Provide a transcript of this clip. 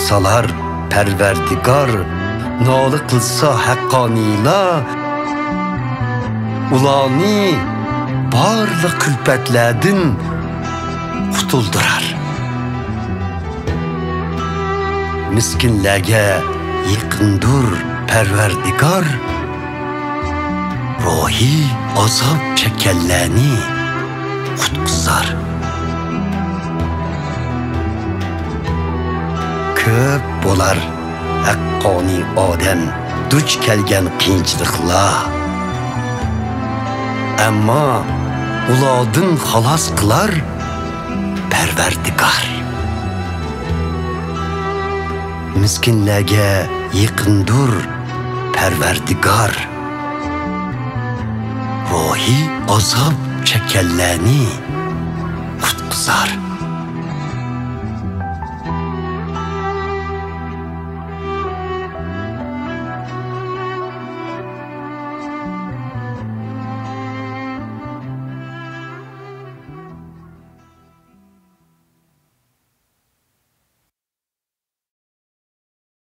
qilsalar Parvardigor, nola qilsa haqqoniylar, ularni barliq kulfatlardan qutuldirar. Miskinlarga yaqindir Parvardigor, ruhiy azob chekkanlarni qutqizar. Ko'p bo'lar haqqoniy odam duch kelgan qiyinchiliklar. Ammo ulardan xalos qilar Parvardigor. Miskinlarga yaqindir Parvardigor, ruhiy azob chekkanlarni qutqizar.